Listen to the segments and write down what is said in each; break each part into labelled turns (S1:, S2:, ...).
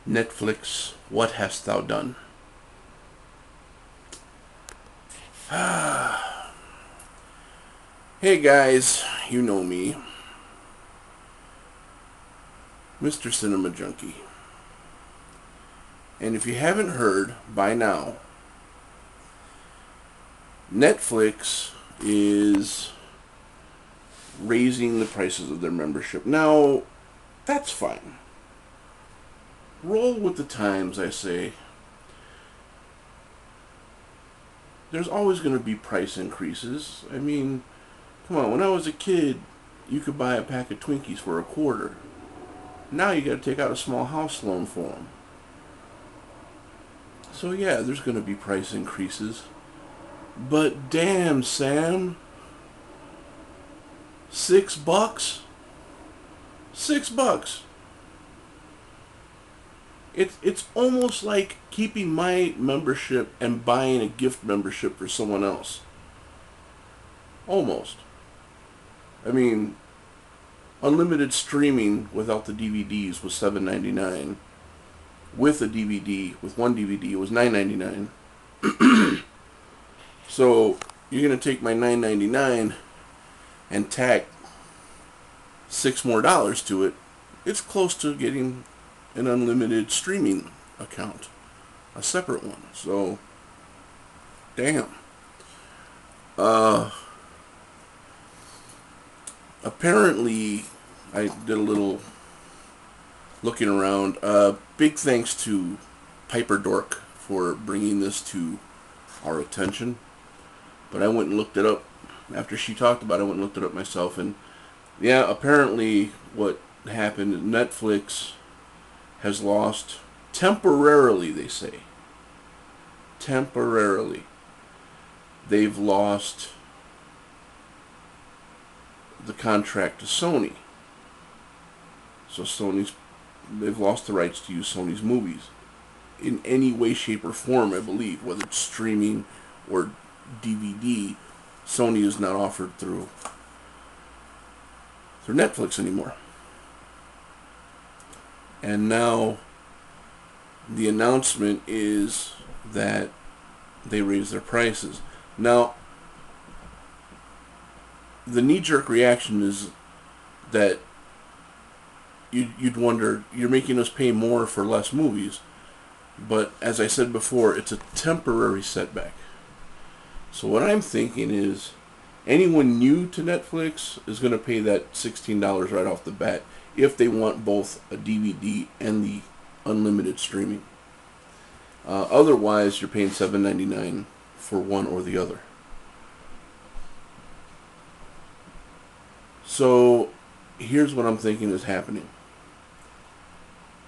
S1: Netflix, what hast thou done? Hey guys, you know me, Mr. Cinema Junkie. And if you haven't heard by now, Netflix is raising the prices of their membership. Now, that's fine. Roll with the times, I say. There's always going to be price increases. I mean, come on, when I was a kid, you could buy a pack of Twinkies for $0.25. Now you got to take out a small house loan for them. So yeah, there's going to be price increases. But damn, Sam, $6? $6. It's almost like keeping my membership and buying a gift membership for someone else. Almost. I mean, unlimited streaming without the DVDs was $7.99. With a DVD, with one DVD, it was $9.99. So you're gonna take my $9.99 and tack $6 more to it. It's close to getting an unlimited streaming account, a separate one. So, damn. Apparently, I did a little looking around. Big thanks to PIPERDORK for bringing this to our attention. But I went and looked it up. After she talked about it, I went and looked it up myself. And yeah, apparently what happened, Netflix has lost, temporarily they say, temporarily, they've lost the contract to Sony. So they've lost the rights to use Sony's movies in any way, shape, or form, I believe, whether it's streaming or DVD. Sony is not offered through Netflix anymore. And now the announcement is that they raise their prices. Now, the knee-jerk reaction is that you'd wonder, you're making us pay more for less movies. But as I said before, it's a temporary setback. So what I'm thinking is anyone new to Netflix is going to pay that $16 right off the bat if they want both a DVD and the unlimited streaming. Otherwise, you're paying $7.99 for one or the other. So here's what I'm thinking is happening.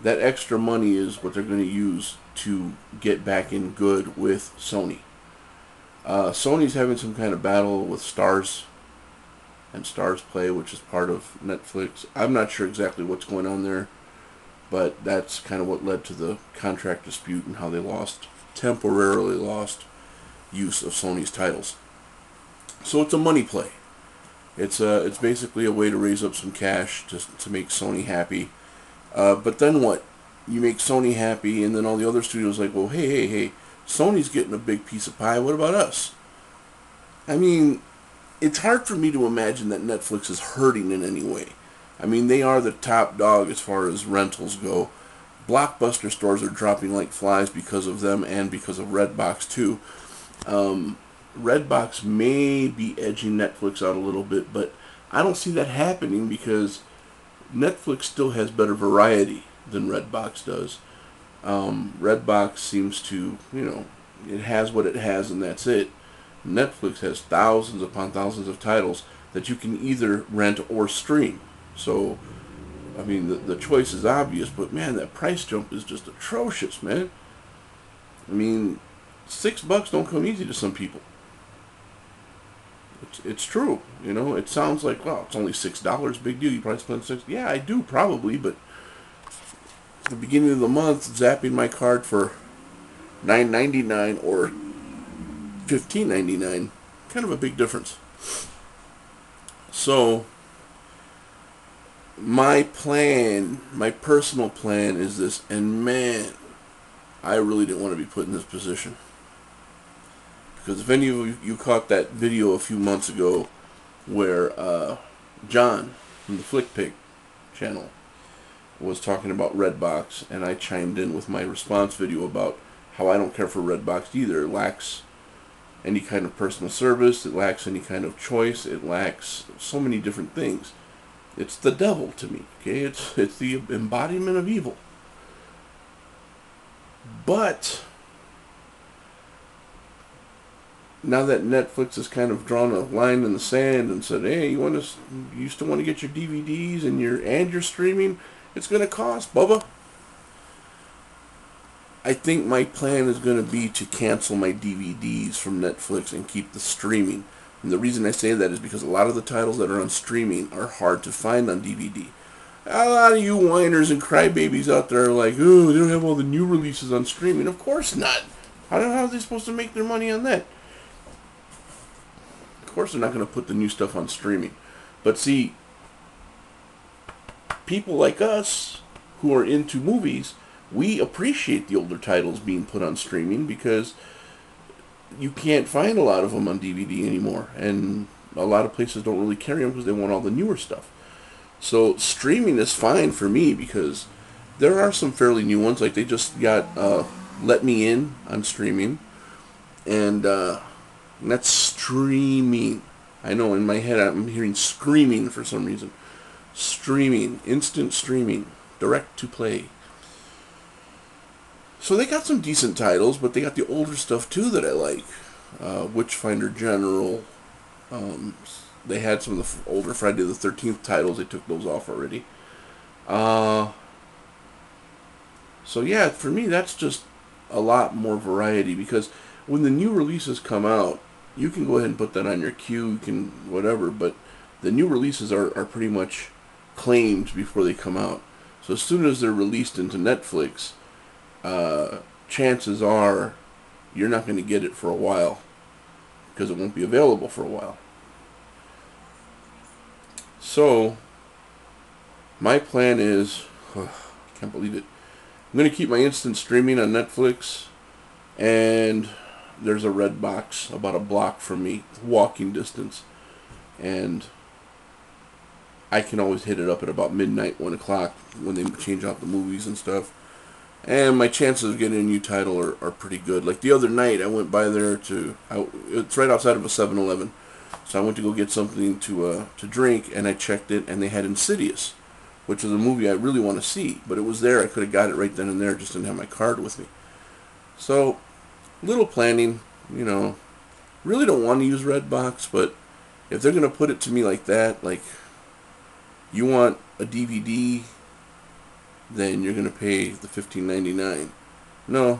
S1: That extra money is what they're going to use to get back in good with Sony. Sony's having some kind of battle with Stars and Stars Play, which is part of Netflix. I'm not sure exactly what's going on there, but that's kind of what led to the contract dispute and how they temporarily lost use of Sony's titles. So it's a money play. It's basically a way to raise up some cash to make Sony happy. But then what? You make Sony happy, and then all the other studios are like, well, hey, Sony's getting a big piece of pie. What about us? I mean, it's hard for me to imagine that Netflix is hurting in any way. I mean, they are the top dog as far as rentals go. Blockbuster stores are dropping like flies because of them and because of Redbox too. Redbox may be edging Netflix out a little bit, but I don't see that happening because Netflix still has better variety than Redbox does. Redbox seems to, it has what it has and that's it. Netflix has thousands upon thousands of titles that you can either rent or stream. So, I mean, the choice is obvious, but man, that price jump is just atrocious, man. I mean, $6 don't come easy to some people. It's true, It sounds like, well, it's only $6, big deal. You probably spend $6. Yeah, I do probably, but at the beginning of the month, zapping my card for $9.99 or $15.99, kind of a big difference. So my plan, my personal plan is this, and man, I really didn't want to be put in this position. Because if any of you caught that video a few months ago where John from the Flick Pig channel was talking about Redbox, and I chimed in with my response video about how I don't care for Redbox either. It lacks any kind of personal service, it lacks any kind of choice, it lacks so many different things. It's the devil to me, okay? It's the embodiment of evil. But now that Netflix has kind of drawn a line in the sand and said, "Hey, you still want to get your DVDs and your streaming? It's going to cost, Bubba." I think my plan is going to be to cancel my DVDs from Netflix and keep the streaming. And the reason I say that is because a lot of the titles that are on streaming are hard to find on DVD. A lot of you whiners and crybabies out there are like, "Oh, they don't have all the new releases on streaming." Of course not. How are they supposed to make their money on that? Of course they're not going to put the new stuff on streaming. But see, people like us who are into movies, we appreciate the older titles being put on streaming because you can't find a lot of them on DVD anymore, and a lot of places don't really carry them because they want all the newer stuff. So streaming is fine for me because there are some fairly new ones, like they just got Let Me In on streaming, and that's streaming. I know in my head I'm hearing screaming for some reason. Streaming, instant streaming, direct to play. So they got some decent titles, but they got the older stuff too that I like. Witchfinder General. They had some of the older Friday the 13th titles. They took those off already. So yeah, for me that's just a lot more variety, because when the new releases come out, you can go ahead and put that on your queue, you can whatever, but the new releases are pretty much claimed before they come out. So as soon as they're released into Netflix, chances are you're not going to get it for a while because it won't be available for a while. So my plan is, I can't believe it, I'm going to keep my instant streaming on Netflix, and there's a Redbox about a block from me, walking distance, and I can always hit it up at about midnight, 1 o'clock when they change out the movies and stuff. And my chances of getting a new title are pretty good. Like the other night, I went by there it's right outside of a 7-Eleven. So I went to go get something to drink, and I checked it, and they had Insidious, which is a movie I really want to see. But it was there. I could have got it right then and there, just didn't have my card with me. So, little planning, really don't want to use Redbox, but if they're going to put it to me like that, like, you want a DVD, then you're going to pay the $15.99. No.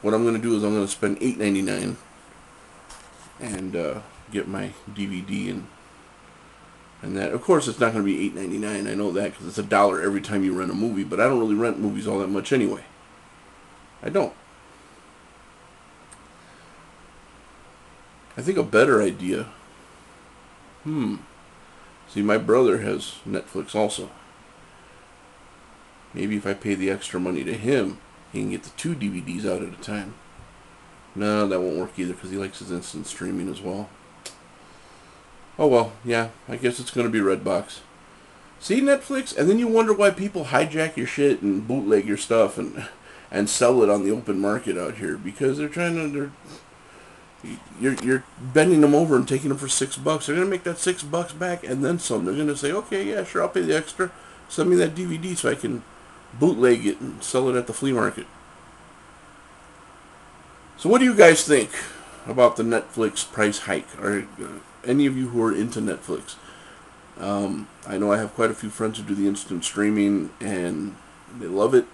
S1: What I'm going to do is I'm going to spend $8.99 and get my DVD and that. Of course, it's not going to be $8.99. I know that because it's $1 every time you rent a movie, but I don't really rent movies all that much anyway. I don't. I think a better idea. See, my brother has Netflix also. Maybe if I pay the extra money to him, he can get the 2 DVDs out at a time. No, that won't work either because he likes his instant streaming as well. Oh well, yeah, I guess it's going to be Redbox. See, Netflix? And then you wonder why people hijack your shit and bootleg your stuff and sell it on the open market out here. Because they're trying to... You're bending them over and taking them for $6. They're going to make that $6 back and then some. They're going to say, okay, yeah, sure, I'll pay the extra. Send me that DVD so I can bootleg it and sell it at the flea market. So what do you guys think about the Netflix price hike? Are any of you who are into Netflix? I know I have quite a few friends who do the instant streaming and they love it.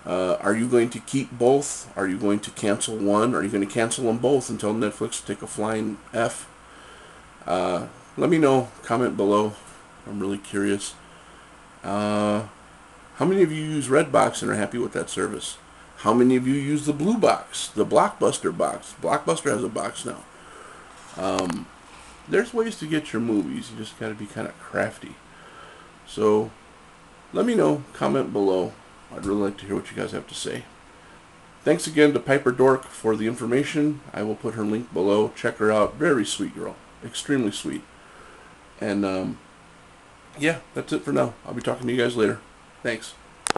S1: Are you going to keep both? Are you going to cancel one? Are you going to cancel them both until Netflix take a flying F? Let me know. Comment below. I'm really curious. How many of you use Redbox and are happy with that service? How many of you use the blue box, the Blockbuster box? Blockbuster has a box now. There's ways to get your movies. You just got to be kind of crafty. So let me know. Comment below. I'd really like to hear what you guys have to say. Thanks again to PIPERDORK for the information. I will put her link below. Check her out. Very sweet girl. Extremely sweet. And yeah, that's it for now. I'll be talking to you guys later. Thanks.